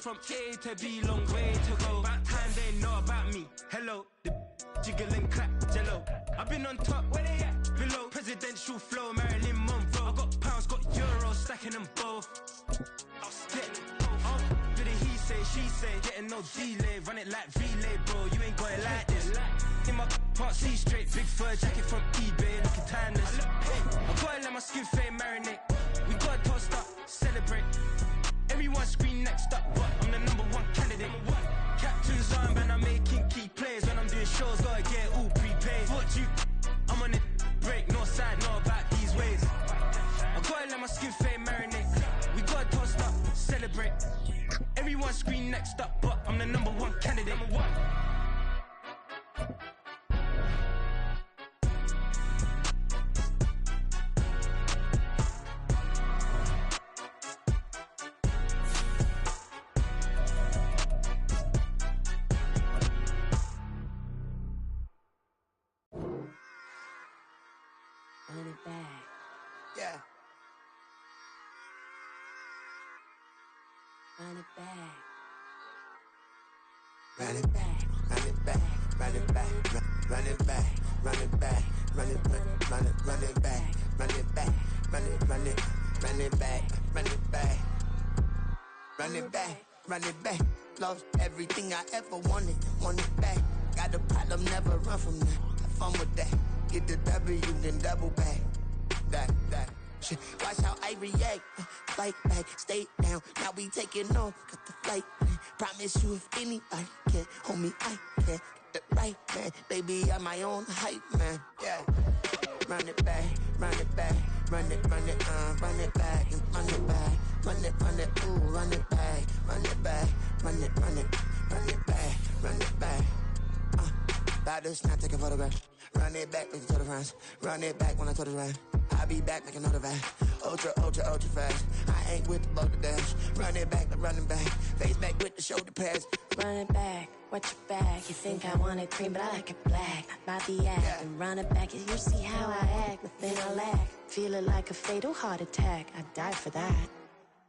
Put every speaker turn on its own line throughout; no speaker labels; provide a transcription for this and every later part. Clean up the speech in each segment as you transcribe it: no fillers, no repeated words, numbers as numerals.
from A to B, long way to go. About time they know about me. Hello, the jiggle and clap, jello. I've been on top, where they at? Below. Presidential flow, Marilyn Monroe. I got pounds, got euros, stacking them both. I'll split. Do the he say, she say, getting no delay. Run it like relay, bro. You ain't got it like this. In my can't see straight. Big fur jacket from eBay, looking timeless. I gotta let my skin fade marinate. We gotta toast up, celebrate. Everyone scream next up, but I'm the #1 candidate. Captain's arm and I'm making key plays. When I'm doing shows, gotta get all prepaid. What you? I'm on it, break, no side, know about these ways. I gotta let my skin fade marinate. We gotta toast up, celebrate. Everyone scream next up, but I'm the #1 candidate.
Run it back.
Yeah.
Run it back.
Run it back. Run it back. Run it back. Run it back. Run it back. Run it back. Run it back. Run it back. Run it run it run it back. Run it back. Run it back. Run it back. Lost everything I ever wanted. Want it back. Got a problem, never run from that. Have fun with that. Get the W, then double back. That shit. Watch how I react. Fight back, stay down. Now we taking off. Got the flight. Promise you, if anybody can hold me, I can. Get the right man. Baby, I'm my own hype man. Yeah. Run it back, run it back, run it back, and run it back, run it, ooh, run it back, run it back, run it back, run it back. About to snap, take a photograph. Run it back, make it to the friends. Run it back when I told it right. I'll be back, make another back. Ultra fast. I ain't with the boat to dash. Run it back, the running back. Face back with the shoulder pads.
Run it back, watch your back. You think I want it cream, but I like it black. Not the act,
Yeah.
and run it back. You see how I act, nothing I lack. Feel it like a fatal heart attack. I'd die for that.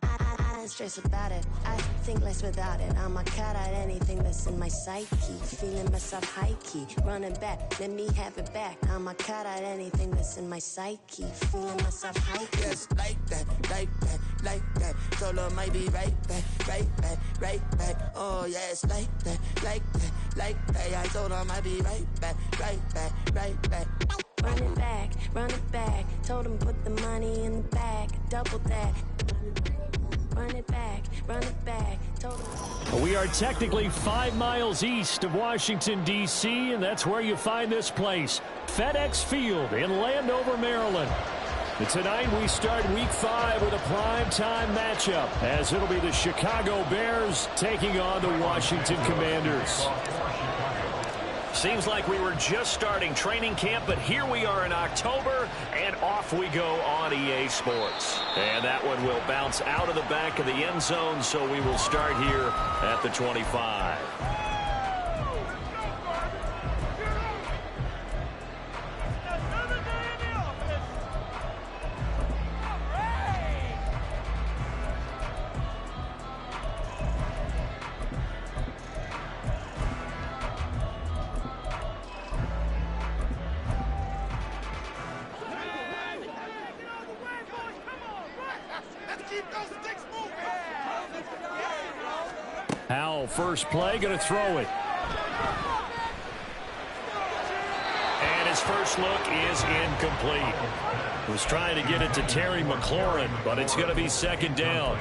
I don't stress about it. I think less without it. I'ma cut out anything that's in my psyche. Feeling myself high key. Running back, let me have it back. I'ma cut out anything that's in my psyche. Feeling myself high key.
Yes, like that, like that, like that. Solo might be right back, right back, right back. Oh yes, like that, like that, like that. I told her I might be right back, right back, right back.
Run it back, run it back. Told him put the money in the bag. Double that. Run it back, run it back. Told him.
We are technically 5 miles east of Washington, D.C., and that's where you find this place, FedEx Field in Landover, Maryland. And tonight we start Week 5 with a primetime matchup, as it'll be the Chicago Bears taking on the Washington Commanders. Seems like we were just starting training camp, but here we are in October, and off we go on EA Sports. And that one will bounce out of the back of the end zone, so we will start here at the 25. Howell, first play, going to throw it. And his first look is incomplete. Was trying to get it to Terry McLaurin, but it's going to be second down.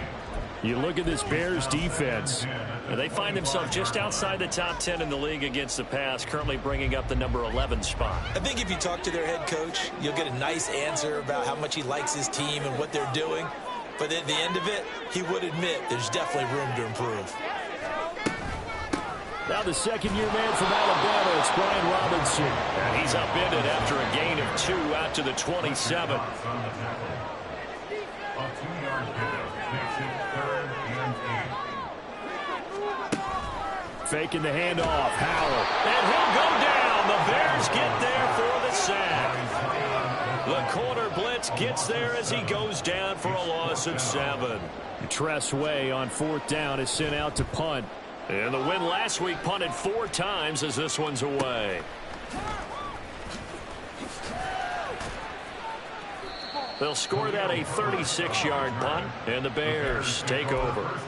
You look at this Bears defense, and they find themselves just outside the top 10 in the league against the pass, currently bringing up the number 11 spot.
I think if you talk to their head coach, you'll get a nice answer about how much he likes his team and what they're doing. But at the end of it, he would admit there's definitely room to improve.
Now the second-year man from Alabama, it's Brian Robinson. And he's upended after a gain of 2 out to the 27. Faking the handoff, Howell. And he'll go down. The Bears get there for the sack. The corner blitz gets there as he goes down for a loss of 7. Tress Way on 4th down is sent out to punt. And the win last week punted 4 times as this one's away. They'll score that a 36-yard punt, and the Bears take over.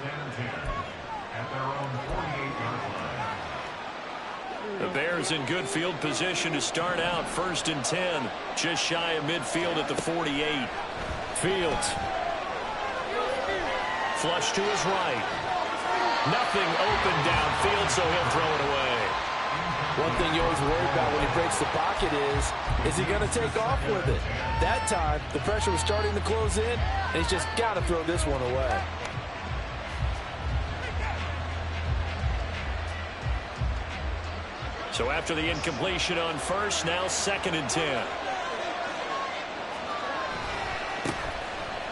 The Bears in good field position to start out 1st and 10, just shy of midfield at the 48. Fields. Flush to his right. Nothing open downfield, so he'll throw it away.
One thing you always worry about when he breaks the pocket is he going to take off with it? That time, the pressure was starting to close in, and he's just got to throw this one away.
So after the incompletion on 1st, now 2nd and 10.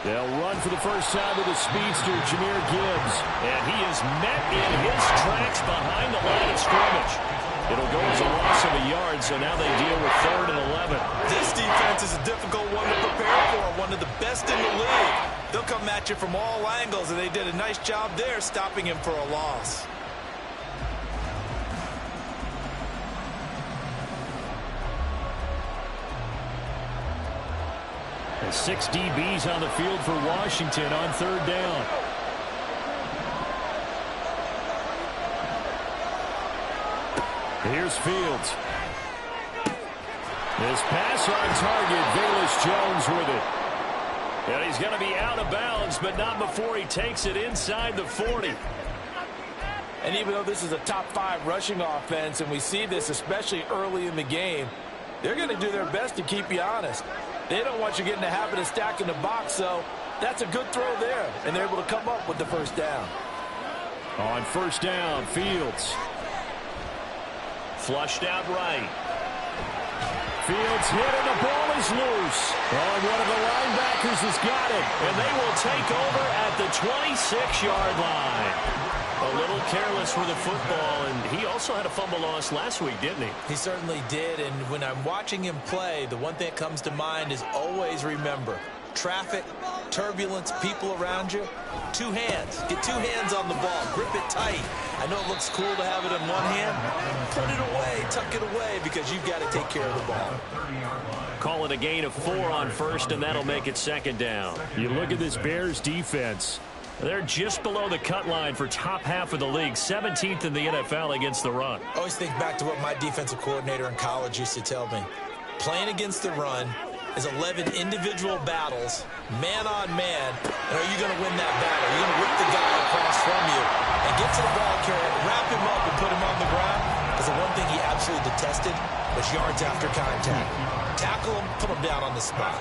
They'll run for the first time with the speedster, Jahmyr Gibbs. And he is met in his tracks behind the line of scrimmage. It'll go as a loss of a yard, so now they deal with 3rd and 11.
This defense is a difficult one to prepare for, one of the best in the league. They'll come at you from all angles, and they did a nice job there stopping him for a loss.
And 6 DBs on the field for Washington on 3rd down. Here's Fields. His pass on target, Velus Jones with it. And he's going to be out of bounds, but not before he takes it inside the 40.
And even though this is a top 5 rushing offense, and we see this especially early in the game, they're going to do their best to keep you honest. They don't want you getting the habit of stacking the box, so that's a good throw there, and they're able to come up with the 1st down.
On 1st down, Fields. Flushed out right. Fields hit, and the ball is loose. Oh, one of the linebackers has got it, and they will take over at the 26-yard line. A little careless with the football, and he also had a fumble loss last week, didn't he?
He certainly did, and when I'm watching him play, the one thing that comes to mind is always remember, traffic, turbulence, people around you, 2 hands. Get 2 hands on the ball. Grip it tight. I know it looks cool to have it in one hand. Put it away, tuck it away, because you've got to take care of the ball.
Call it a gain of 4 on 1st, and that'll make it 2nd down. You look at this Bears defense. They're just below the cut line for top half of the league, 17th in the NFL against the run.
I always think back to what my defensive coordinator in college used to tell me. Playing against the run is 11 individual battles, man on man, and are you going to win that battle? You're going to whip the guy across from you and get to the ball carrier, wrap him up, and put him on the ground. Because the one thing he absolutely detested was yards after contact. Tackle him, put him down on the spot.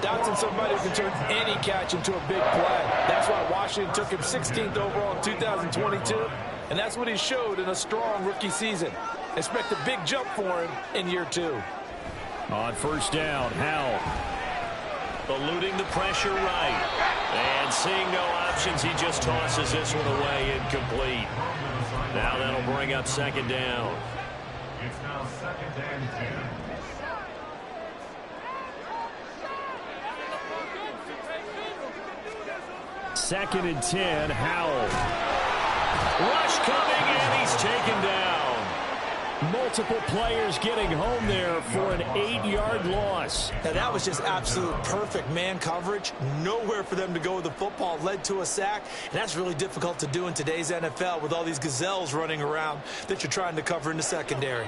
Doubt's somebody who can turn any catch into a big play. That's why Washington took him 16th overall in 2022, and that's what he showed in a strong rookie season. Expect a big jump for him in year 2.
On 1st down, Howell. Eluding the pressure right. And seeing no options, he just tosses this one away incomplete. Now that'll bring up 2nd down.
It's now 2nd and 10.
2nd and 10, Howell. Rush coming, and he's taken down. Multiple players getting home there for an 8-yard loss.
Now that was just absolute perfect man coverage. Nowhere for them to go with the football. Led to a sack, and that's really difficult to do in today's NFL with all these gazelles running around that you're trying to cover in the secondary.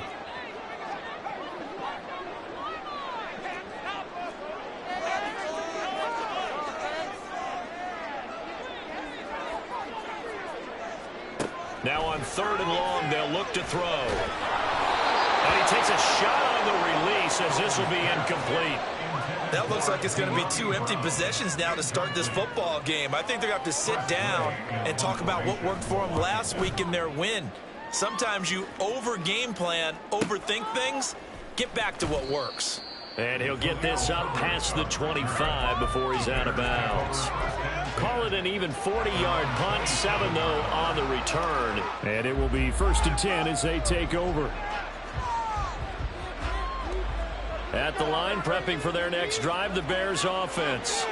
Now on 3rd and long, they'll look to throw. And he takes a shot on the release as this will be incomplete.
That looks like it's going to be 2 empty possessions now to start this football game. I think they're going to have to sit down and talk about what worked for them last week in their win. Sometimes you over-game plan, overthink things. Get back to what works.
And he'll get this up past the 25 before he's out of bounds. Call it an even 40-yard punt, 7 though on the return. And it will be 1st and 10 as they take over. At the line, prepping for their next drive, the Bears offense.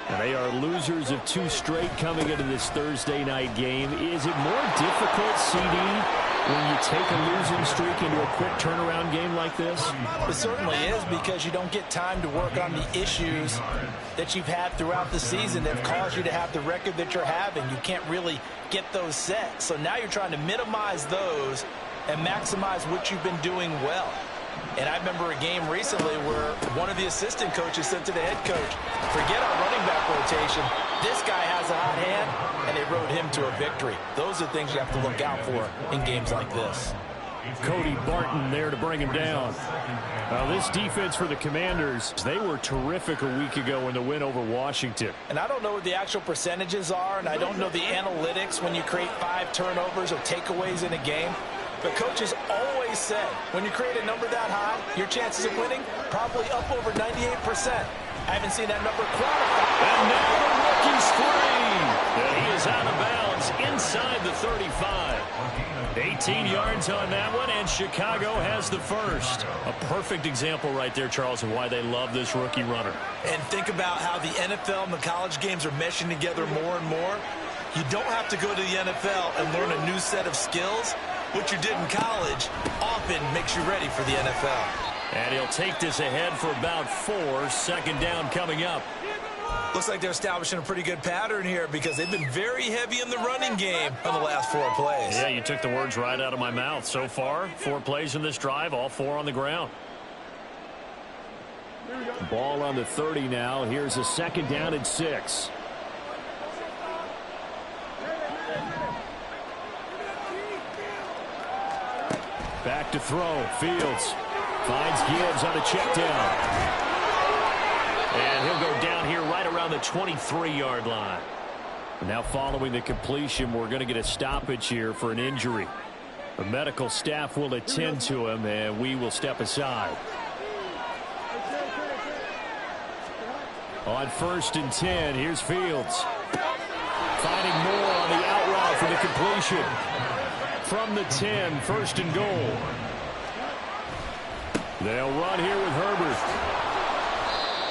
And they are losers of 2 straight coming into this Thursday night game. Is it more difficult, CD, when you take a losing streak into a quick turnaround game like this?
It certainly is, because you don't get time to work on the issues that you've had throughout the season that have caused you to have the record that you're having. You can't really get those set. So now you're trying to minimize those and maximize what you've been doing well. And I remember a game recently where one of the assistant coaches said to the head coach, forget our running back rotation. This guy has a hot hand, and they rode him to a victory. Those are things you have to look out for in games like this.
Cody Barton there to bring him down. Now this defense for the Commanders, they were terrific a week ago in the win over Washington.
And I don't know what the actual percentages are, and I don't know the analytics when you create 5 turnovers or takeaways in a game. But coaches always said, when you create a number that high, your chances of winning probably up over 98%. I haven't seen that number quantified.
And now the rookie's free. And he is out of bounds inside the 35. 18 yards on that one, and Chicago has the first. A perfect example right there, Charles, of why they love this rookie runner.
And think about how the NFL and the college games are meshing together more and more. You don't have to go to the NFL and learn a new set of skills. What you did in college often makes you ready for the NFL.
And he'll take this ahead for about 4. Second down coming up.
Looks like they're establishing a pretty good pattern here because they've been very heavy in the running game on the last 4 plays.
Yeah, you took the words right out of my mouth. So far, 4 plays in this drive, all 4 on the ground. Ball on the 30 now. Here's a second down and 6. Back to throw. Fields finds Gibbs on a check down. And he'll go down here right around the 23-yard line. Now following the completion, we're going to get a stoppage here for an injury. The medical staff will attend to him, and we will step aside. On 1st and 10, here's Fields. Finding Moore on the out route for the completion. From the 10, 1st and goal. They'll run here with Herbert.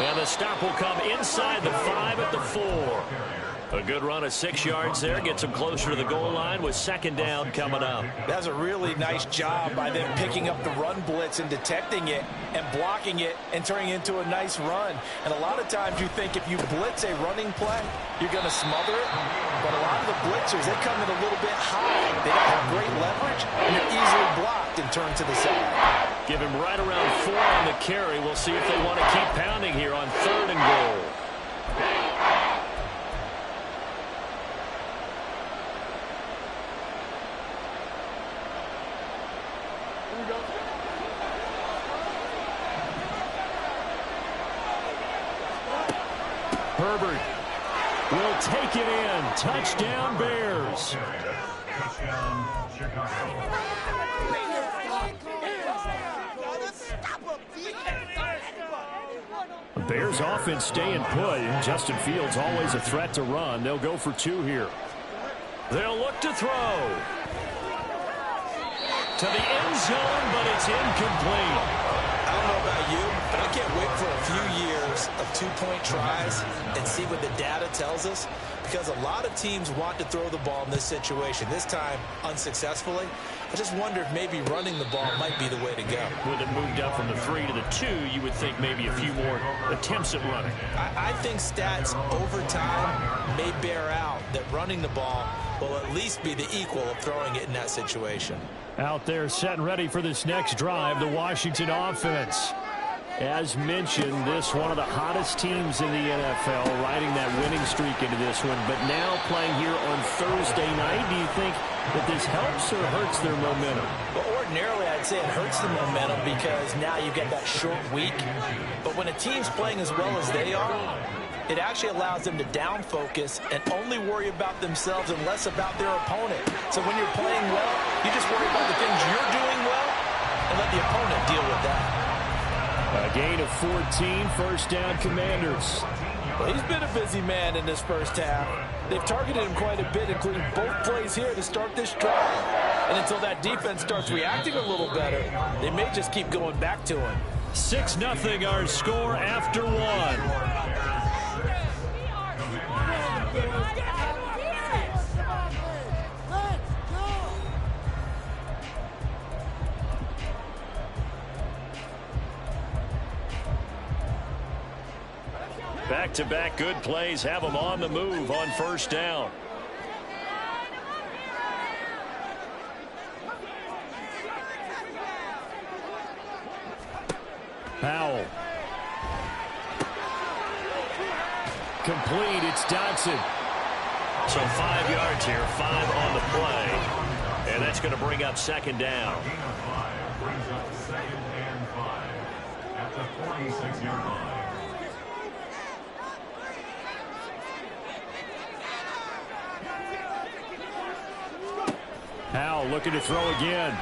And the stop will come inside the 5 at the 4. A good run of 6 yards there. Gets them closer to the goal line with second down coming up.
That's a really nice job by them picking up the run blitz and detecting it and blocking it and turning it into a nice run. And a lot of times you think if you blitz a running play, you're going to smother it. But a lot of the blitzers, they come in a little bit high. They don't have great leverage, and they're easily blocked and turned to the side.
Give him right around 4 on the carry. We'll see if they want to keep pounding here on 3rd and goal. Herbert will take it in. Touchdown, Bears.
Touchdown, Chicago.
The Bears offense staying put. Justin Fields always a threat to run. They'll go for 2 here. They'll look to throw. To the end zone, but it's incomplete.
I don't know about you, but I can't wait for a few years of 2-point tries and see what the data tells us, because a lot of teams want to throw the ball in this situation. This time, unsuccessfully. I just wonder if maybe running the ball might be the way to go.
With it moved up from the 3 to the 2, you would think maybe a few more attempts at running.
I think stats over time may bear out that running the ball will at least be the equal of throwing it in that situation.
Out there set and ready for this next drive, the Washington offense. As mentioned, this one of the hottest teams in the NFL, riding that winning streak into this one, but now playing here on Thursday night. Do you think that this helps or hurts their momentum?
Well, ordinarily, I'd say it hurts the momentum because now you get that short week. But when a team's playing as well as they are, it actually allows them to down focus and only worry about themselves and less about their opponent. So when you're playing well, you just worry about the things you're doing well and let the opponent deal with that.
A gain of 14, first down Commanders.
Well, he's been a busy man in this first half. They've targeted him quite a bit, including both plays here to start this drive. And until that defense starts reacting a little better, they may just keep going back to him.
6-0 our score after one. Back-to-back good plays have them on the move on first down. Powell. Complete. It's Dotson. So 5 yards here, 5 on the play. And that's going to bring up second down.
Gain of 5 brings up 2nd and 5 at the 46-yard line.
Powell looking to throw again.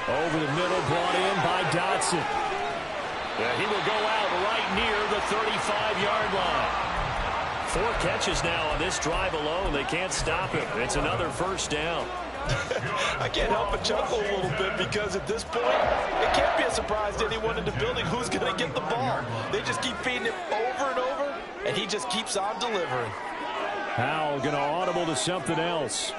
Over the middle, brought in by Dotson. Yeah, he will go out right near the 35-yard line. 4 catches now on this drive alone. They can't stop him. It's another first down.
I can't help but chuckle a little bit because at this point, it can't be a surprise to anyone in the building who's going to get the ball. They just keep feeding him over and over, and he just keeps on delivering.
Powell going to audible to something else.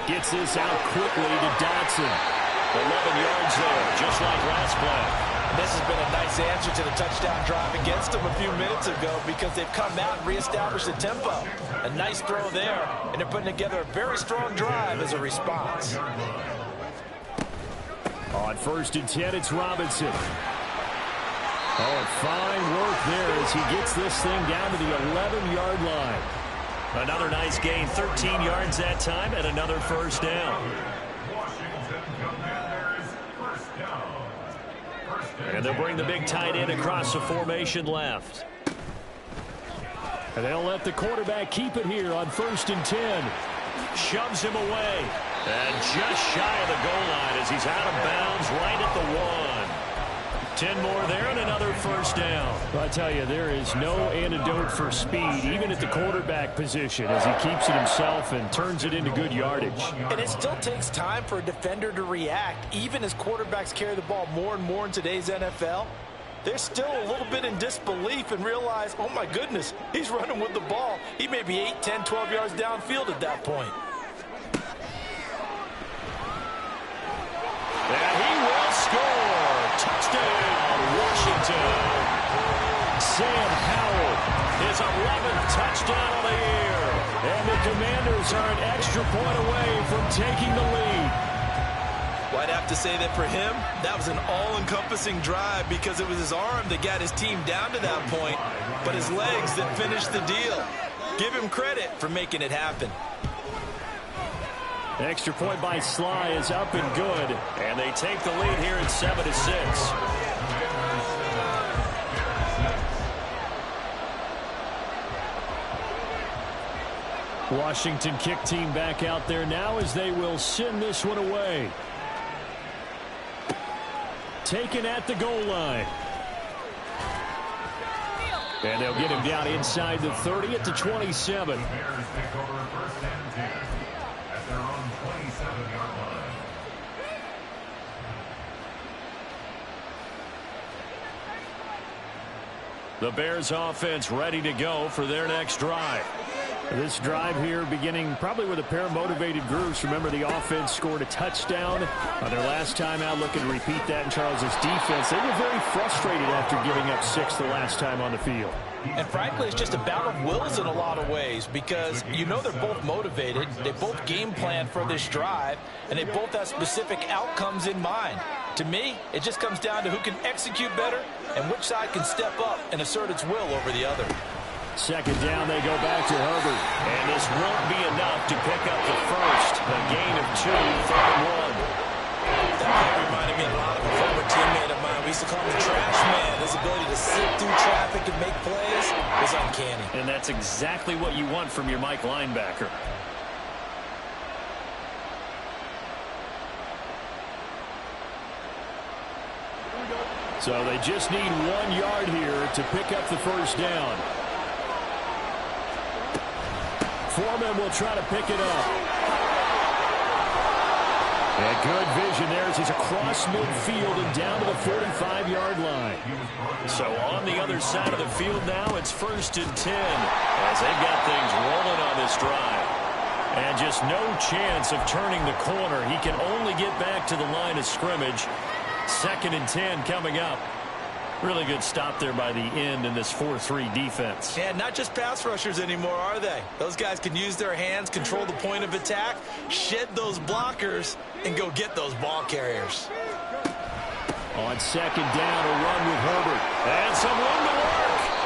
Gets this out quickly to Dotson. 11 yards there, just like last play.
This has been a nice answer to the touchdown drive against them a few minutes ago because they've come out and reestablished the tempo. A nice throw there, and they're putting together a very strong drive as a response.
On 1st and 10, it's Robinson. Oh, fine work there as he gets this thing down to the 11-yard line. Another nice gain, 13 yards that time, and another first down. And they'll bring the big tight end across the formation left. And they'll let the quarterback keep it here on 1st and 10. Shoves him away. And just shy of the goal line as he's out of bounds right at the 1. 10 more there and another first down. Well, I tell you, there is no antidote for speed, even at the quarterback position, as he keeps it himself and turns it into good yardage.
And it still takes time for a defender to react, even as quarterbacks carry the ball more and more in today's NFL. They're still a little bit in disbelief and realize, oh my goodness, he's running with the ball. He may be 8, 10, 12 yards downfield at that point.
And he will score. Touchdown, Washington. Sam Howell, his 11th touchdown of the year. And the Commanders are an extra point away from taking the lead.
Well, I'd have to say that for him, that was an all-encompassing drive because it was his arm that got his team down to that point, but his legs that finished the deal. Give him credit for making it happen.
Extra point by Sly is up and good. And they take the lead here at 7-6. Washington kick team back out there now as they will send this one away. Taken at the goal line. And they'll get him down inside the 30 at the 27. The Bears offense ready to go for their next drive. This drive here beginning probably with a pair of motivated groups. Remember, the offense scored a touchdown on their last time out, looking to repeat that in Charles's defense. They were very frustrated after giving up 6 the last time on the field.
And frankly, it's just a battle of wills in a lot of ways because you know they're both motivated. They both game plan for this drive, and they both have specific outcomes in mind. To me, it just comes down to who can execute better and which side can step up and assert its will over the other.
Second down, they go back to Herbert. And this won't be enough to pick up the first. A gain of 2, 3rd and 1.
That play reminded me a lot of a former teammate of mine. We used to call him the trash man. His ability to sit through traffic and make plays was uncanny.
And that's exactly what you want from your Mike linebacker. So they just need 1 yard here to pick up the first down. Foreman will try to pick it up. And good vision there as he's across midfield and down to the 45-yard line. So on the other side of the field now, it's 1st and 10 as they've got things rolling on this drive. And just no chance of turning the corner. He can only get back to the line of scrimmage. 2nd and 10 coming up. Really good stop there by the end in this 4-3 defense.
And not just pass rushers anymore, are they? Those guys can use their hands, control the point of attack, shed those blockers, and go get those ball carriers.
On 2nd down, a run with Herbert. And some room to work.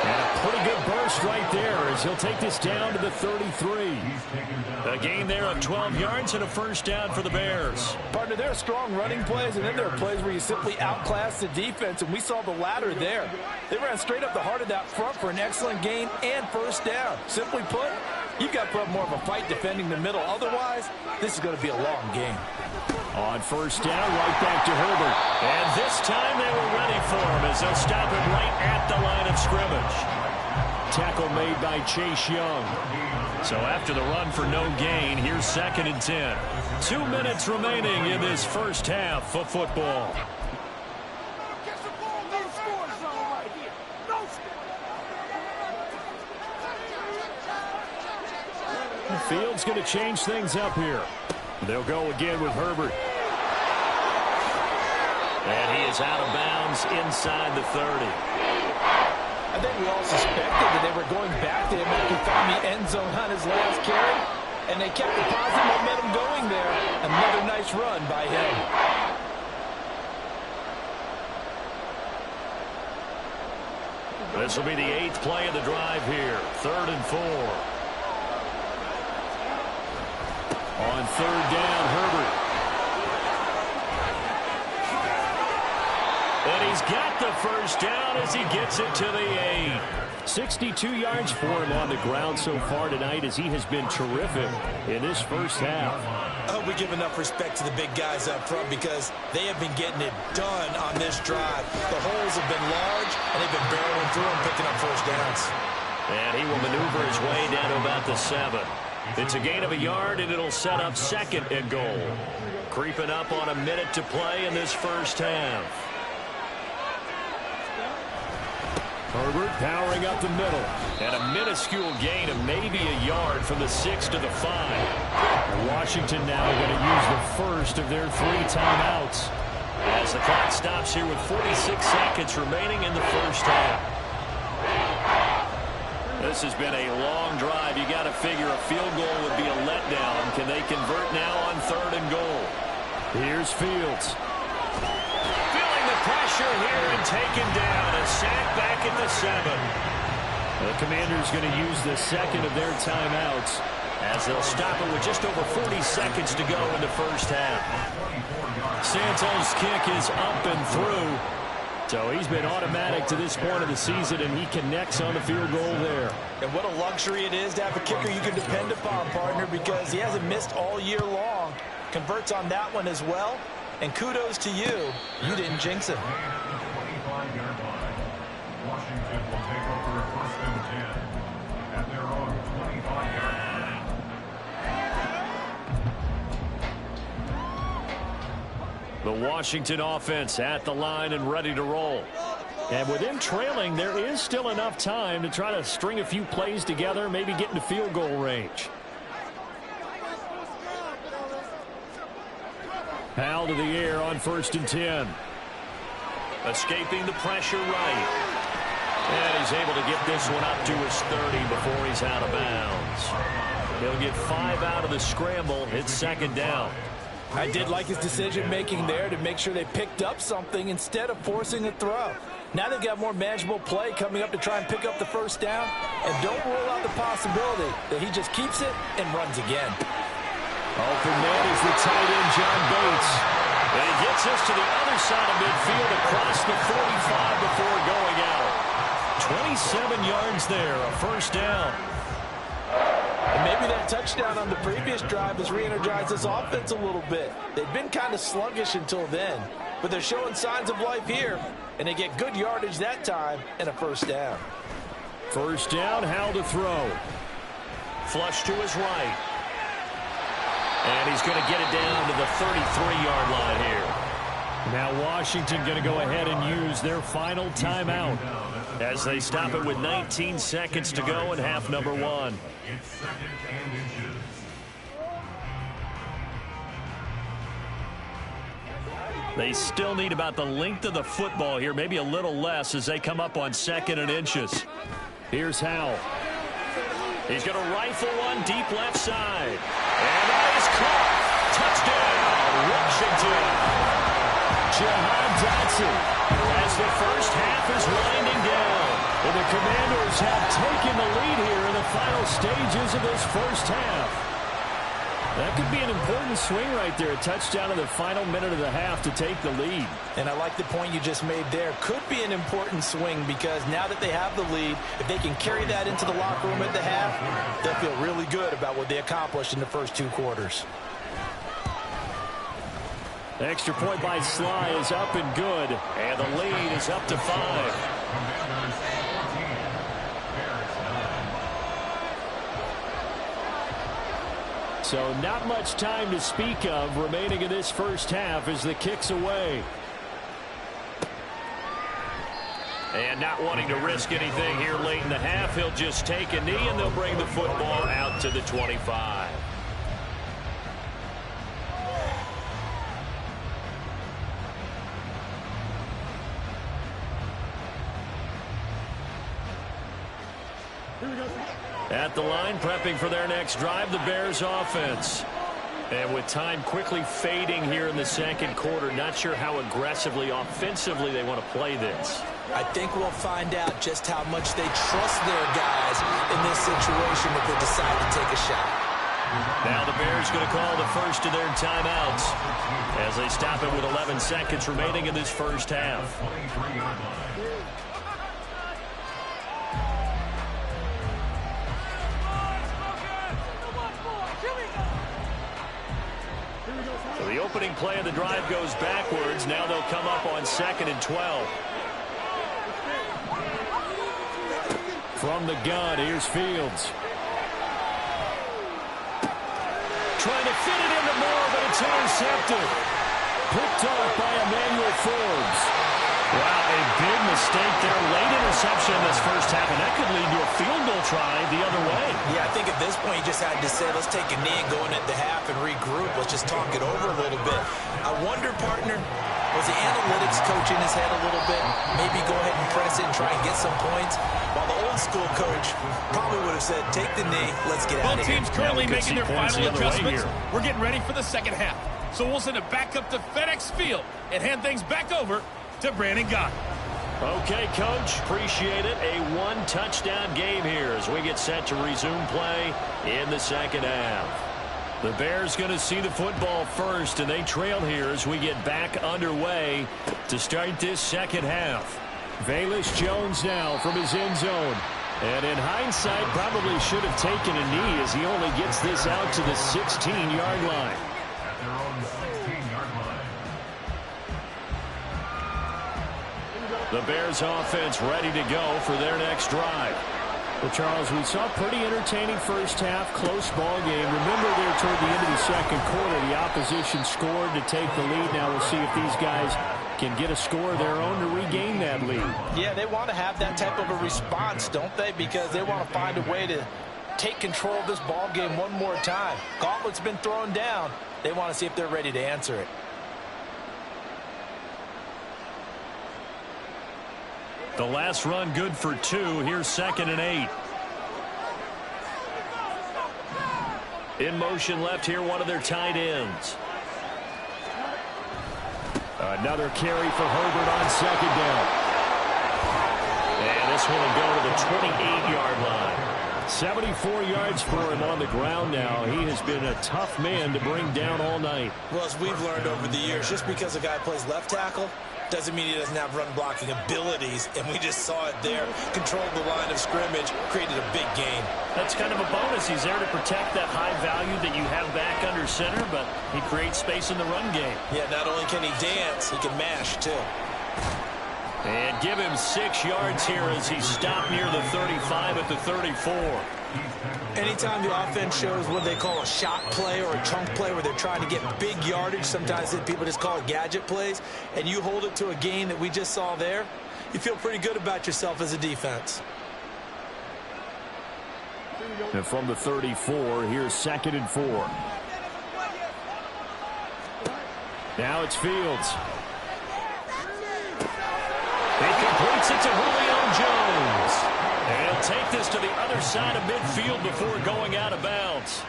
And a pretty good burst right there as he'll take this down to the 33. A gain there of 12 yards and a 1st down for the Bears.
Partner, there are strong running plays, and then there are plays where you simply outclass the defense, and we saw the latter there. They ran straight up the heart of that front for an excellent gain and 1st down. Simply put, you've got to put up more of a fight defending the middle. Otherwise, this is going to be a long game.
On 1st down, right back to Herbert. And this time they were ready for him as they'll stop him right at the line of scrimmage. Tackle made by Chase Young. So after the run for no gain, here's 2nd and 10. 2 minutes remaining in this first half of football. The field's going to change things up here. They'll go again with Herbert. And he is out of bounds inside the 30.
I think we all suspected that they were going back to him after he found the end zone on his last carry. And they kept the positive momentum going there. Another nice run by him.
This will be the 8th play of the drive here. 3rd and 4. On 3rd down, Herbert. And he's got the 1st down as he gets it to the 8. 62 yards for him on the ground so far tonight as he has been terrific in this first half.
I hope we give enough respect to the big guys up front because they have been getting it done on this drive. The holes have been large, and they've been barreling through them, picking up 1st downs.
And he will maneuver his way down to about the 7. It's a gain of a yard, and it'll set up 2nd and goal. Creeping up on a minute to play in this first half. Herbert powering up the middle. And a minuscule gain of maybe a yard from the 6 to the 5. Washington now going to use the first of their 3 timeouts. As the clock stops here with 46 seconds remaining in the first half. This has been a long drive. You got to figure a field goal would be a letdown. Can they convert now on 3rd and goal? Here's Fields. Feeling the pressure here and taken down. A sack back at the 7. The Commanders going to use the 2nd of their timeouts as they'll stop it with just over 40 seconds to go in the first half. Santos' kick is up and through. So he's been automatic to this point of the season, and he connects on the field goal there.
And what a luxury it is to have a kicker you can depend upon, partner, because he hasn't missed all year long. Converts on that one as well. And kudos to you. You didn't jinx him.
Washington will take over 1st and 10 at their own 25-yard line.
The Washington offense at the line and ready to roll. And with him trailing, there is still enough time to try to string a few plays together, maybe get into field goal range. Powell to the air on 1st and 10. Escaping the pressure right. And he's able to get this one up to his 30 before he's out of bounds. He'll get 5 out of the scramble. It's 2nd down.
I did like his decision-making there to make sure they picked up something instead of forcing a throw. Now they've got more manageable play coming up to try and pick up the 1st down. And don't rule out the possibility that he just keeps it and runs again.
Open man is the tight end, John Bates. And he gets us to the other side of midfield across the 45 before going out. 27 yards there, a 1st down.
And maybe that touchdown on the previous drive has re-energized this offense a little bit. They've been kind of sluggish until then, but they're showing signs of life here, and they get good yardage that time and a 1st down.
1st down, Howell to throw. Flush to his right. And he's going to get it down to the 33-yard line here. Now Washington going to go ahead and use their final timeout as they stop it with 19 seconds to go in half number one.
It's second and inches.
They still need about the length of the football here, maybe a little less as they come up on second and inches. Here's Howell. He's going to rifle one deep left side. And that is caught. Touchdown, Washington. Jahan Dotson as the first half is winding down. And the Commanders have taken the lead here in the final stages of this first half. That could be an important swing right there. A touchdown in the final minute of the half to take the lead.
And I like the point you just made there. Could be an important swing because now that they have the lead, if they can carry that into the locker room at the half, they'll feel really good about what they accomplished in the first two quarters.
The extra point by Sly is up and good. And the lead is up to 5. So not much time to speak of remaining in this first half as the kick's away. And not wanting to risk anything here late in the half, he'll just take a knee and they'll bring the football out to the 25. At the line, prepping for their next drive, the Bears offense. And with time quickly fading here in the second quarter, not sure how aggressively, offensively they want to play this.
I think we'll find out just how much they trust their guys in this situation if they decide to take a shot.
Now the Bears going to call the first of their timeouts as they stop it with 11 seconds remaining in this first half. So the opening play of the drive goes backwards. Now they'll come up on 2nd and 12. From the gun, here's Fields. Trying to fit it into Moore, but it's intercepted. Picked off by Emmanuel Forbes. Wow, a big mistake there. Late interception in this first half, and that could lead to a field goal try the other way.
Yeah, I think at this point you just had to say, let's take a knee and go in at the half and regroup. Let's just talk it over a little bit. I wonder, partner, was the analytics coach in his head a little bit? Maybe go ahead and press it and try and get some points? While the old school coach probably would have said, take the knee, let's get out of here.
Both teams currently making their final adjustments. We're getting ready for the second half. So we'll send it back up to FedEx Field and hand things back over to Brandon Gott.
Okay, Coach, appreciate it. A one-touchdown game here as we get set to resume play in the second half. The Bears going to see the football first, and they trail here as we get back underway to start this second half. Velus Jones now from his end zone. And in hindsight, probably should have taken a knee as he only gets this out to the 16-yard line.
At their own 16-yard line.
The Bears offense ready to go for their next drive. Well, Charles, we saw a pretty entertaining first half, close ball game. Remember there toward the end of the second quarter, the opposition scored to take the lead. Now we'll see if these guys can get a score of their own to regain that lead.
Yeah, they want to have that type of a response, don't they? Because they want to find a way to take control of this ball game one more time. Gauntlet's been thrown down. They want to see if they're ready to answer it.
The last run good for 2. Here's 2nd and 8. In motion left here, one of their tight ends. Another carry for Herbert on 2nd down. And this one will go to the 28-yard line. 74 yards for him on the ground now. He has been a tough man to bring down all night.
Well, as we've learned over the years, just because a guy plays left tackle doesn't mean he doesn't have run blocking abilities, and we just saw it there. Controlled the line of scrimmage, created a big gain.
That's kind of a bonus. He's there to protect that high value that you have back under center, but he creates space in the run game.
Yeah, not only can he dance, he can mash too.
And give him 6 yards here as he stopped near the 35 at the 34.
Anytime the offense shows what they call a shot play or a chunk play where they're trying to get big yardage, sometimes people just call it gadget plays, and you hold it to a gain that we just saw there, you feel pretty good about yourself as a defense.
And from the 34, here's 2nd and 4. Now it's Fields. He completes it to Julio Jones. And he'll take this to the other side of midfield before going out of bounds.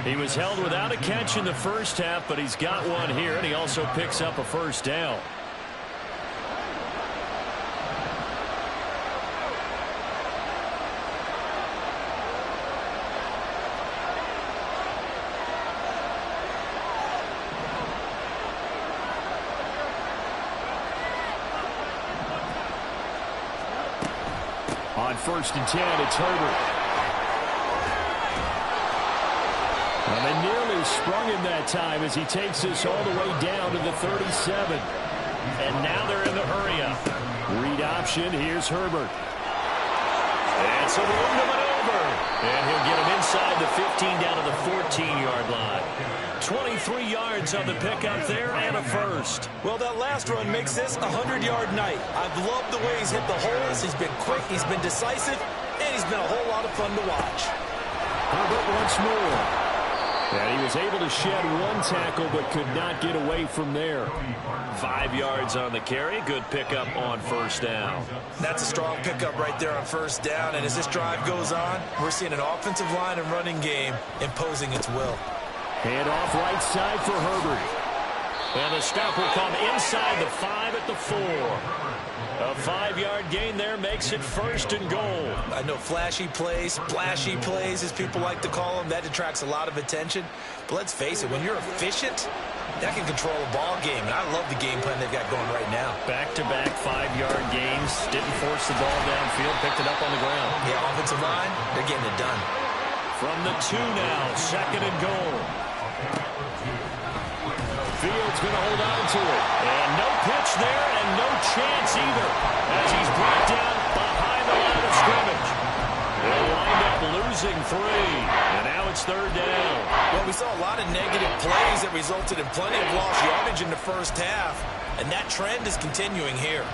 He was held without a catch in the first half, but he's got one here, and he also picks up a first down. On 1st and 10, it's Herbert. And they nearly sprung him that time as he takes this all the way down to the 37. And now they're in the hurry-up. Read option, here's Herbert. And so room to maneuver. And he'll get him inside the 15 down to the 14-yard line. 23 yards on the pickup there and a first.
Well, that last run makes this a 100-yard night. I've loved the way he's hit the holes. He's been quick, he's been decisive, and he's been a whole lot of fun to watch.
Herbert once more. And he was able to shed one tackle but could not get away from there. 5 yards on the carry. Good pickup on first down.
That's a strong pickup right there on first down. And as this drive goes on, we're seeing an offensive line and running game imposing its will.
Hand off right side for Herbert. And the stop will come inside the 5 at the 4. A 5-yard gain there makes it 1st and goal.
I know flashy plays, splashy plays, as people like to call them, that attracts a lot of attention. But let's face it, when you're efficient, that can control a ball game. And I love the game plan they've got going right now.
Back-to-back 5-yard gains. Didn't force the ball downfield, picked it up on the ground.
Yeah, offensive line, they're getting it done.
From the 2 now, 2nd and goal. Fields going to hold on to it. And no pitch there and no chance either as he's brought down behind the line of scrimmage. They'll wind up losing 3. And now it's 3rd down.
Well, we saw a lot of negative plays that resulted in plenty of lost yardage in the first half. And that trend is continuing here.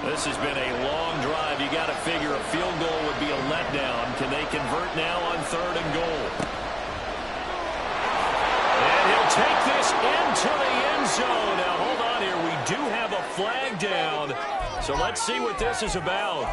This has been a long drive. You got to figure a field goal would be a letdown. Can they convert now on 3rd and goal? And he'll take this into the end zone. Now, hold on here. We do have a flag down. So let's see what this is about.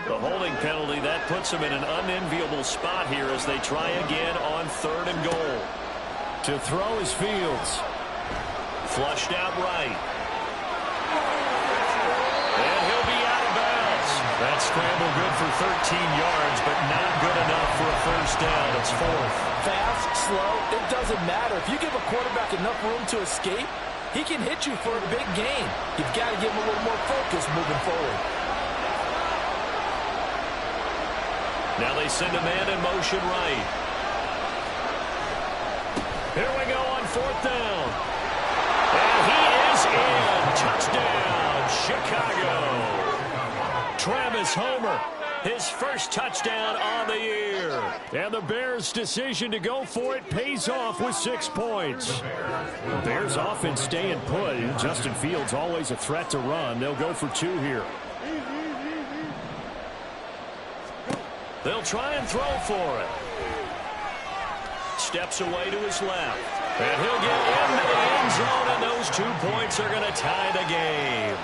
The holding penalty, that puts them in an unenviable spot here as they try again on 3rd and goal. To throw is Fields. Flushed out right. And he'll be out of bounds. That scramble good for 13 yards, but not good enough for a first down. It's 4th.
Fast, slow, it doesn't matter. If you give a quarterback enough room to escape, he can hit you for a big gain. You've got to give him a little more focus moving forward.
Now they send a man in motion right. Here we go on 4th down. And he is in. Touchdown, Chicago. Travis Homer, his first touchdown on the year. And the Bears' decision to go for it pays off with 6 points. The Bears offense staying put. Justin Fields always a threat to run. They'll go for 2 here. They'll try and throw for it. Steps away to his left. And he'll get into the end zone, and those 2 points are going to tie the game.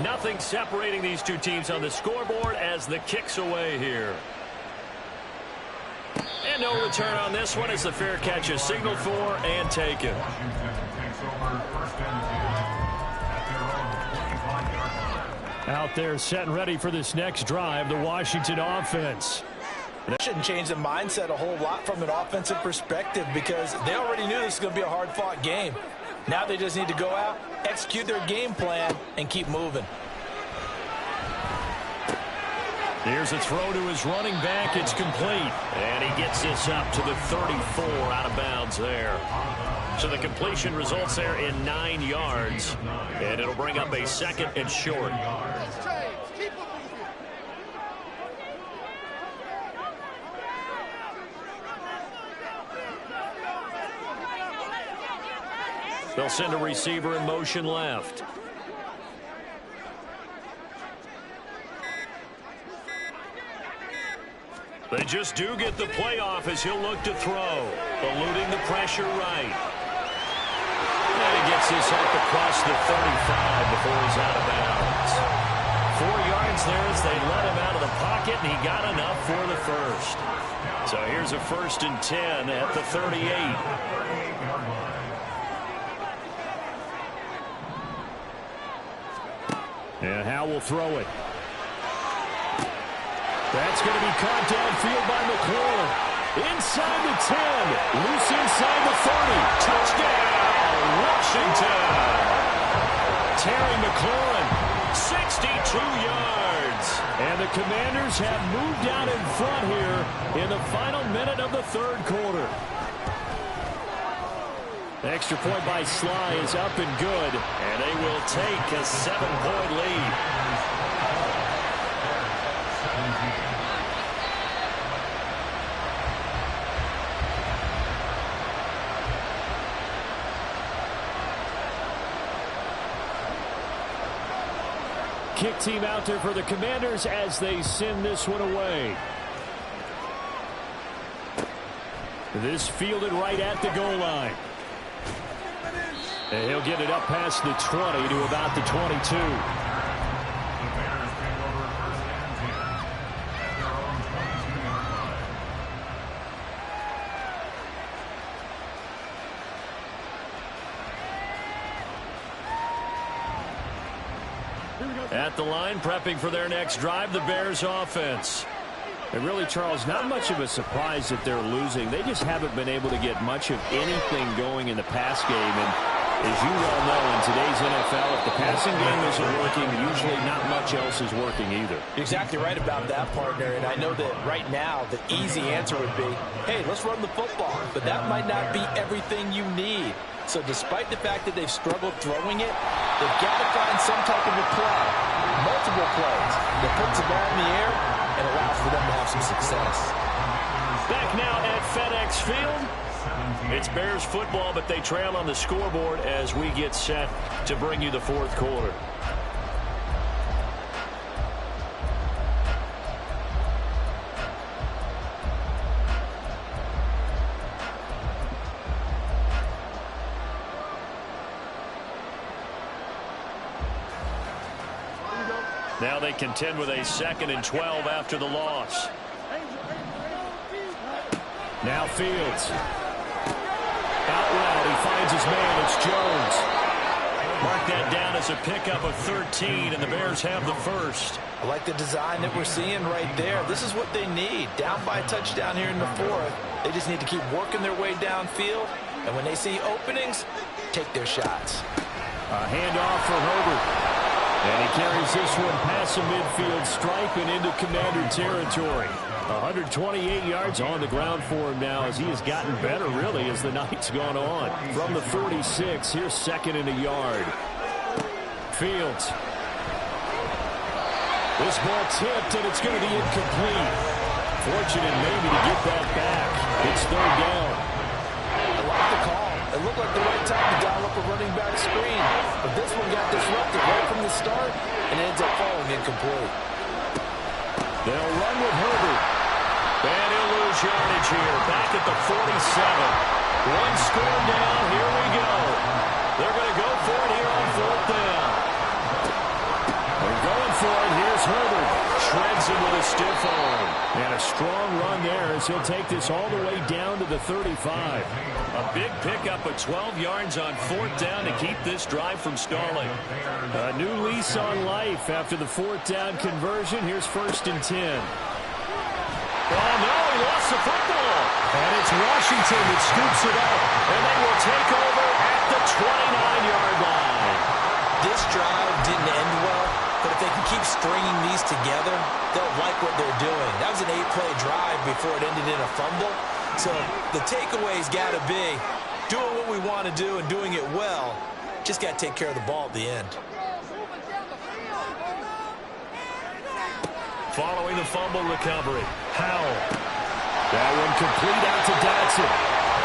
Nothing separating these 2 teams on the scoreboard as the kick's away here. And And no return on this one as the fair catch is signaled for and taken.
Washington takes over 1st and 10 at their own 25-yard line.
Out there set and ready for this next drive, the Washington offense.
That shouldn't change the mindset a whole lot from an offensive perspective because they already knew this was going to be a hard-fought game. Now they just need to go out, execute their game plan, and keep moving.
Here's a throw to his running back. It's complete. And he gets this up to the 34 out of bounds there. So the completion results there in 9 yards. And it'll bring up a 2nd and short. They'll send a receiver in motion left. They just do get the playoff as he'll look to throw. Eluding the pressure right. And he gets this up across the 35 before he's out of bounds. 4 yards there as they let him out of the pocket, and he got enough for the first. So here's a 1st and 10 at the 38. And Howe will throw it. That's going to be caught downfield by McLaurin. Inside the 10. Loose inside the 30. Touchdown, Washington. Terry McLaurin, 62 yards. And the Commanders have moved out in front here in the final minute of the 3rd quarter. The extra point by Sly is up and good, and they will take a 7-point lead. Kick team out there for the Commanders as they send this one away. This fielded right at the goal line. And he'll get it up past the 20 to about the 22.
The Bears take over 1st and 10 at their own 22-yard line.
At the line, prepping for their next drive, the Bears offense. And really, Charles, not much of a surprise that they're losing. They just haven't been able to get much of anything going in the pass game. And as you well know, in today's NFL, if the passing game isn't working, usually not much else is working either.
You're exactly right about that, partner. And I know that right now the easy answer would be, hey, let's run the football. But that might not be everything you need. So despite the fact that they've struggled throwing it, they've got to find some type of a play, multiple plays, that puts the ball in the air and allows for them to have some success.
Back now at FedEx Field. It's Bears football, but they trail on the scoreboard as we get set to bring you the 4th quarter. Now they contend with a 2nd and 12 after the loss. Now Fields. Out loud, he finds his man. It's Jones. Mark that down as a pickup of 13, and the Bears have the first.
I like the design that we're seeing right there. This is what they need. Down by a touchdown here in the 4th. They just need to keep working their way downfield, and when they see openings, take their shots.
A handoff for Herbert. And he carries this one past the midfield stripe and into Commander territory. 128 yards on the ground for him now as he has gotten better, really, as the night's gone on. From the 46, here's 2nd and a yard. Fields. This ball tipped, and it's going to be incomplete. Fortunate maybe to get that back. It's 3rd down.
I like the call. It looked like the right time to dial up a running back screen. But this one got disrupted right from the start and ends up falling incomplete.
They'll run with Herbert. And he'll lose yardage here. Back at the 47. One score down. Here we go. They're going to go for it here on 4th down. They're going for it. Here's Herbert. Shreds him with a stiff arm. And a strong run there as he'll take this all the way down to the 35. A big pickup of 12 yards on 4th down to keep this drive from stalling. A new lease on life after the 4th down conversion. Here's 1st and 10. Oh, no, he lost the football. And it's Washington that scoops it up. And they will take over at the 29-yard line.
This drive didn't end well, but if they can keep stringing these together, they'll like what they're doing. That was an 8-play drive before it ended in a fumble. So the takeaway's got to be doing what we want to do and doing it well. Just got to take care of the ball at the end.
Following the fumble recovery, Howell. That one complete out to Dotson.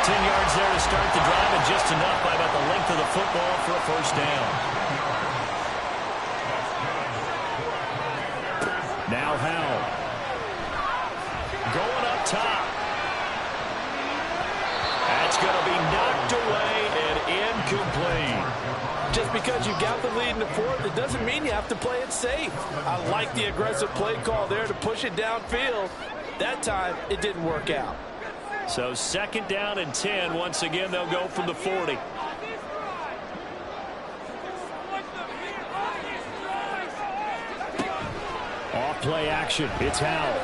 10 yards there to start the drive, and just enough by about the length of the football for a 1st down. Now Howell. Going up top. That's going to be knocked away and incomplete.
Just because you got the lead in the 4th, it doesn't mean you have to play it safe. I like the aggressive play call there to push it downfield. That time, it didn't work out.
So 2nd down and 10. Once again, they'll go from the 40. Off play action. It's Howell.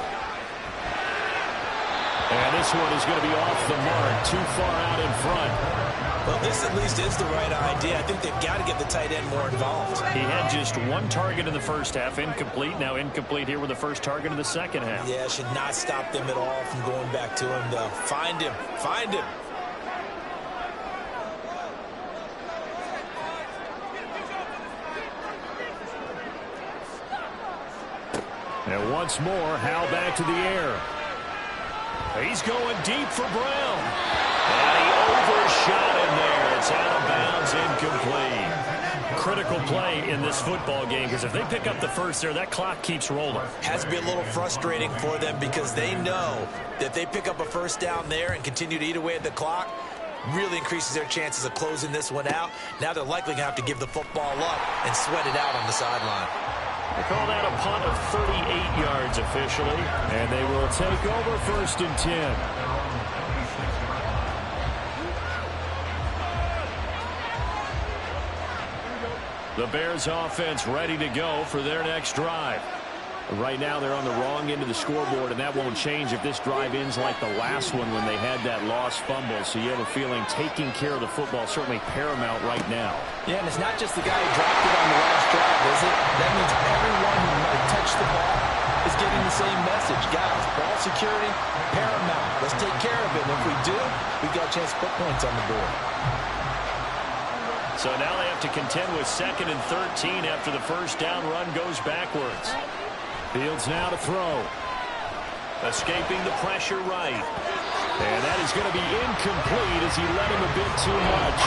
And this one is going to be off the mark. Too far out in front.
Well, this at least is the right idea. I think they've got to get the tight end more involved.
He had just 1 target in the 1st half. Incomplete. Now incomplete here with the 1st target in the 2nd half.
Yeah, should not stop them at all from going back to him, though. Find him. Find him.
And once more, Howell back to the air. He's going deep for Brown. And he overshot him there. It's out of bounds, incomplete. Critical play in this football game, because if they pick up the 1st there, that clock keeps rolling.
Has to be a little frustrating for them because they know that if they pick up a 1st down there and continue to eat away at the clock, really increases their chances of closing this one out. Now they're likely going to have to give the football up and sweat it out on the sideline.
They call that a punt of 38 yards officially, and they will take over 1st and 10. The Bears offense ready to go for their next drive. Right now they're on the wrong end of the scoreboard, and that won't change if this drive ends like the last one when they had that lost fumble. So you have a feeling taking care of the football is certainly paramount right now.
Yeah, and it's not just the guy who dropped it on the last drive, is it? That means everyone who might touch the ball is getting the same message. Guys, ball security, paramount. Let's take care of it. And if we do, we've got a chance to put points on the board.
So now they have to contend with 2nd and 13 after the 1st down run goes backwards. Fields now to throw. Escaping the pressure right. And that is going to be incomplete as he led him a bit too much.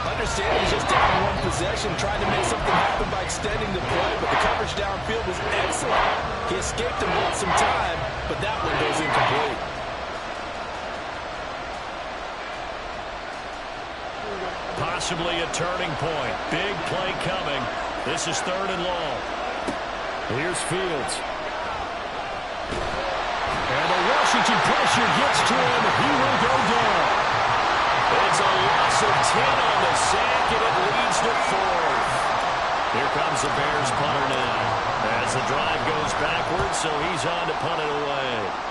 Understand he's just down 1 possession, trying to make something happen by extending the play, but the coverage downfield was excellent. He escaped and bought some time, but that one goes incomplete.
Possibly a turning point. Big play coming. This is 3rd and long. Here's Fields. And the Washington pressure gets to him. He will go down. It's a loss of 10 on the sack, and it leads to 4th. Here comes the Bears punter now. As the drive goes backwards, so he's on to punt it away.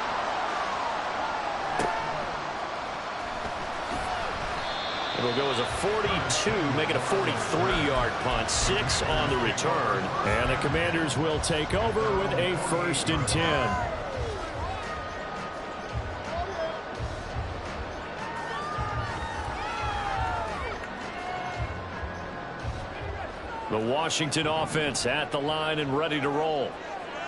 It'll go as a 42, make it a 43-yard punt, 6 on the return. And the Commanders will take over with a 1st and 10. The Washington offense at the line and ready to roll.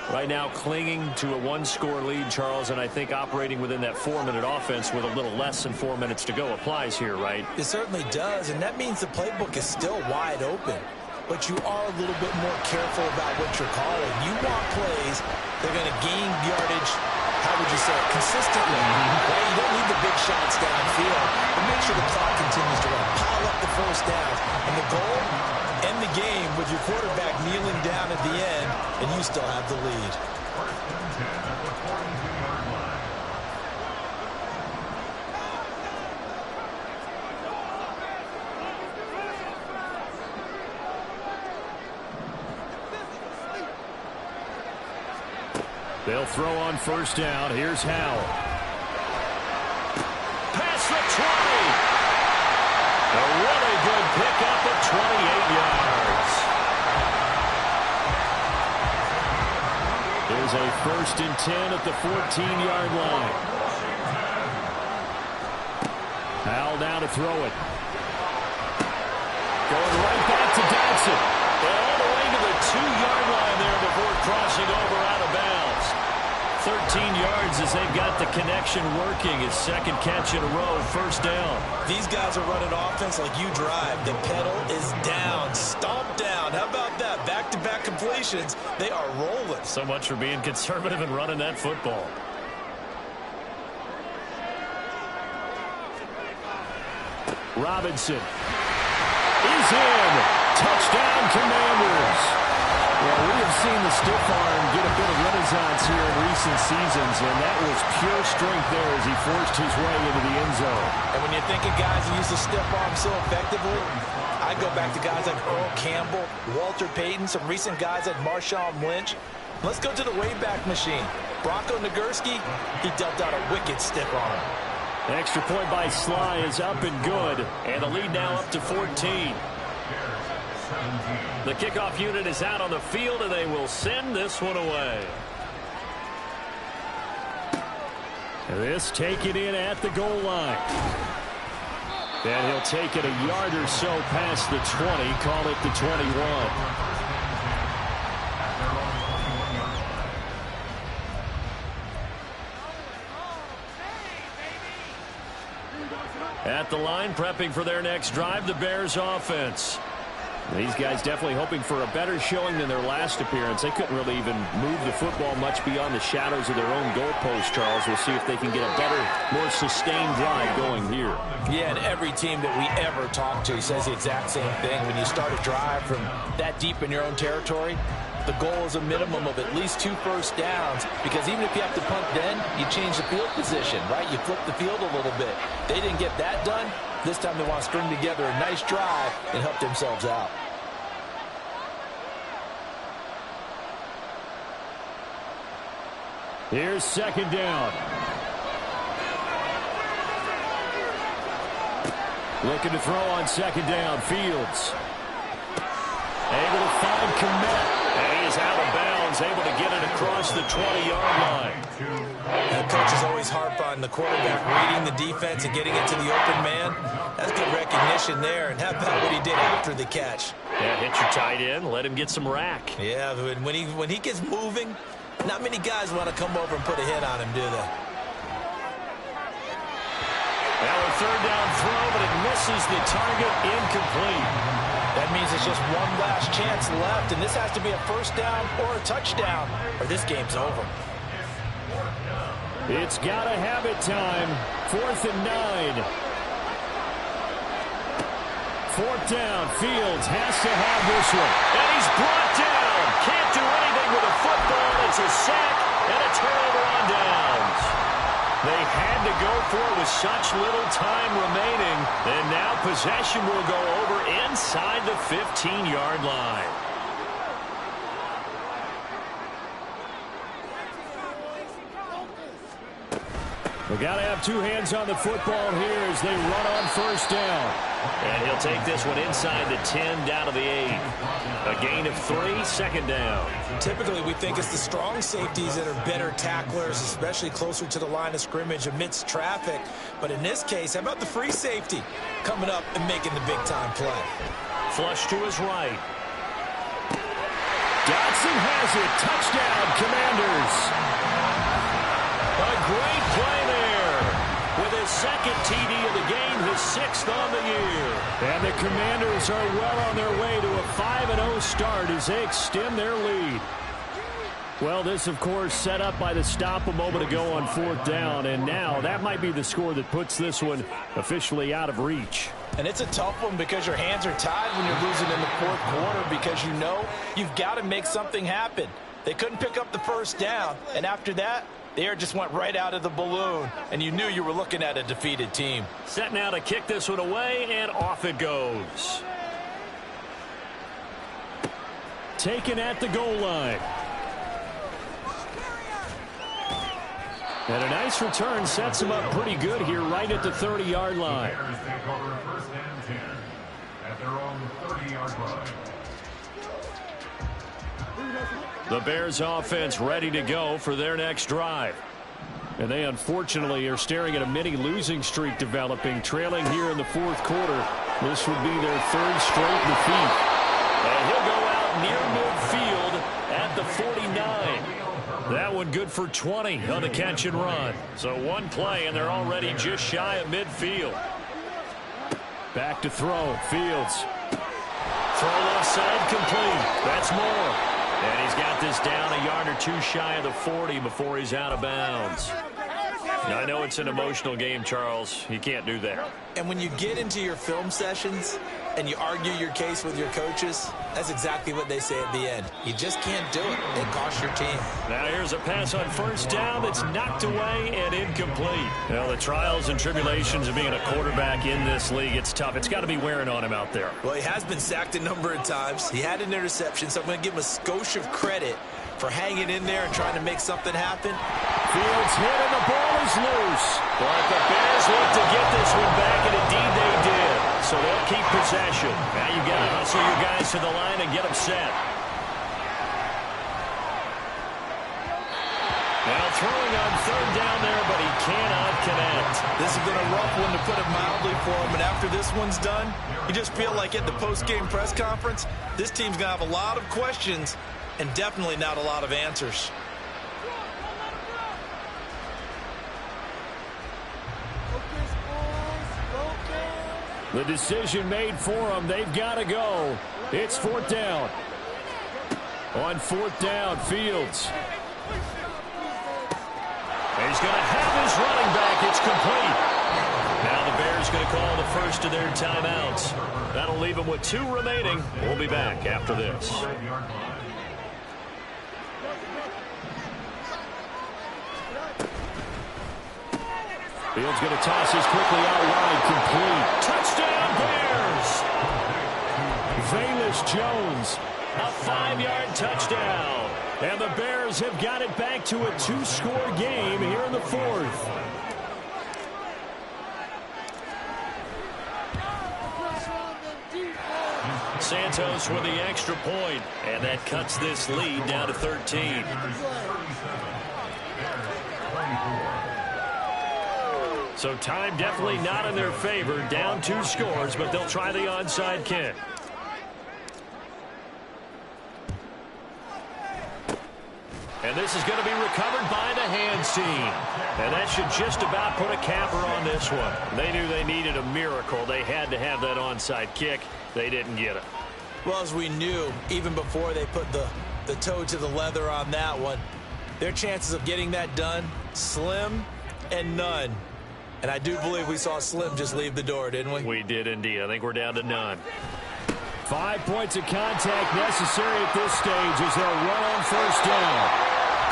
Right now clinging to a 1-score lead, Charles, and I think operating within that 4-minute offense with a little less than 4 minutes to go applies here, right?
It certainly does, and that means the playbook is still wide open. But you are a little bit more careful about what you're calling. You want plays that are going to gain yardage, how would you say it, consistently. Right? You don't need the big shots downfield, but make sure the clock continues to run. Pile up the 1st downs. And the goal, end the game with your quarterback kneeling down at the end, and you still have the lead.
They'll throw on first down. Here's Howell. Past the 20. A really good pickup at 28 yards. There's a 1st and 10 at the 14-yard line. Howell now to throw it. Going right back to Dodson. All the way to the 2-yard line there before crossing over out of bounds. 13 yards as they've got the connection working. His second catch in a row, first down.
These guys are running offense like you drive. The pedal is down, stomped down. How about that? Back-to-back completions. They are rolling.
So much for being conservative and running that football. Robinson is in. Touchdown, Commanders.
Well, we have seen the stiff arm get a bit of renaissance here in recent seasons, and that was pure strength there as he forced his way into the end zone.
And when you think of guys who use the stiff arm so effectively, I go back to guys like Earl Campbell, Walter Payton, some recent guys like Marshawn Lynch. Let's go to the Wayback Machine. Bronco Nagurski, he dealt out a wicked stiff arm.
The extra point by Sly is up and good, and the lead now up to 14. The kickoff unit is out on the field, and they will send this one away. This taken in at the goal line. And he'll take it a yard or so past the 20, call it the 21. At the line, prepping for their next drive, the Bears offense. These guys definitely hoping for a better showing than their last appearance. They couldn't really even move the football much beyond the shadows of their own goalpost, Charles. We'll see if they can get a better, more sustained drive going here.
Yeah, and every team that we ever talk to says the exact same thing. When you start a drive from that deep in your own territory, the goal is a minimum of at least 2 first downs, because even if you have to punt then, you change the field position, right? You flip the field a little bit. They didn't get that done. This time they want to string together a nice drive and help themselves out.
Here's second down. Looking to throw on second down. Fields able to find Kmet. And he is out of bounds, able to get it across the 20-yard line.
The coaches always harp on the quarterback reading the defense and getting it to the open man. That's good recognition there. And how about what he did after the catch?
Yeah, hit your tight end, let him get some rack.
Yeah, when he gets moving, not many guys want to come over and put a hit on him, do they?
Now a third down throw, but it misses the target, incomplete.
That means it's just one last chance left, and this has to be a first down or a touchdown, or this game's over.
It's got to have it time. 4th and 9. 4th down. Fields has to have this one. And he's brought down. Can't do anything with a football. It's a sack and a turnover on downs. They had to go for it with such little time remaining. And now possession will go over inside the 15-yard line. We got to have 2 hands on the football here as they run on first down. And he'll take this one inside the 10 down to the 8. A gain of 3, second down.
Typically, we think it's the strong safeties that are better tacklers, especially closer to the line of scrimmage amidst traffic. But in this case, how about the free safety coming up and making the big-time play?
Flush to his right. Dodson has it. Touchdown, Commanders. A great play there. With his second TD of the game, his 6th on the year. And the Commanders are well on their way to a 5-0 start as they extend their lead. Well, this, of course, set up by the stop a moment ago on 4th down, and now that might be the score that puts this one officially out of reach.
And it's a tough one because your hands are tied when you're losing in the 4th quarter, because you know you've got to make something happen. They couldn't pick up the first down, and after that, the air just went right out of the balloon, and you knew you were looking at a defeated team.
Set now to kick this one away, and off it goes. Taken at the goal line. And a nice return sets him up pretty good here right at the 30-yard line.
Bears take over 1st and 10 at their own 30-yard line.
The Bears offense ready to go for their next drive. And they unfortunately are staring at a mini losing streak developing, trailing here in the 4th quarter. This would be their 3rd straight defeat. And he'll go out near midfield at the 49. That one good for 20 on the catch and run. So one play and they're already just shy of midfield. Back to throw. Fields. Throw left side complete. That's more. And he's got this down a yard or two shy of the 40 before he's out of bounds. Now, I know it's an emotional game, Charles. You can't do that.
And when you get into your film sessions and you argue your case with your coaches, that's exactly what they say at the end. You just can't do it. It costs your team.
Now here's a pass on 1st down that's knocked away and incomplete. Well, the trials and tribulations of being a quarterback in this league, it's tough. It's got to be wearing on him out there.
Well, he has been sacked a number of times. He had an interception, so I'm going to give him a skosh of credit for hanging in there and trying to make something happen.
Fields hit and the ball is loose. But the Bears look to get this one back, and indeed they did. So they'll keep possession. Now you've got to hustle your guys to the line and get them set. Now throwing on 3rd down there, but he cannot connect.
This has been a rough one, to put it mildly, for him. And after this one's done, you just feel like at the post-game press conference, this team's going to have a lot of questions and definitely not a lot of answers.
The decision made for them. They've got to go. It's 4th down. On 4th down, Fields. He's going to have his running back. It's complete. Now the Bears going to call the first of their timeouts. That'll leave them with 2 remaining. We'll be back after this. Fields going to toss this quickly out wide, complete. Touchdown, Bears! Velus Jones, a 5-yard touchdown. And the Bears have got it back to a 2-score game here in the 4th. Santos with the extra point, and that cuts this lead down to 13. So time definitely not in their favor. Down 2 scores, but they'll try the onside kick. And this is going to be recovered by the hands team. And that should just about put a capper on this one. They knew they needed a miracle. They had to have that onside kick. They didn't get it.
Well, as we knew, even before they put the toe to the leather on that one, their chances of getting that done, slim and none. And I do believe we saw Slim just leave the door, didn't we?
We did indeed. I think we're down to none. 5 points of contact necessary at this stage as they'll run on 1st down.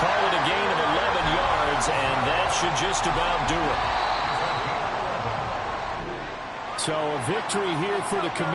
Call it a gain of 11 yards, and that should just about do it. So a victory here for the